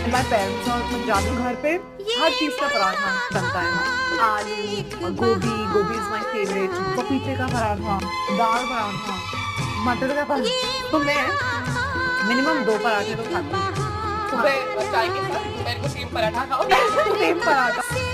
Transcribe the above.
हमारे पेरेंट्स और पंजाबी घर पे हर चीज का पराठा बनता है। आलू और गोभी, गोभी इज माय फेवरेट, पपीते का पराठा, दाल पराठा, मटर का पराठा। तो मैं मिनिमम 2 पराठे तो खाती हूँ। सुबह चाय के साथ दोपहर को सेम पराठा खाओ। सेम पराठा।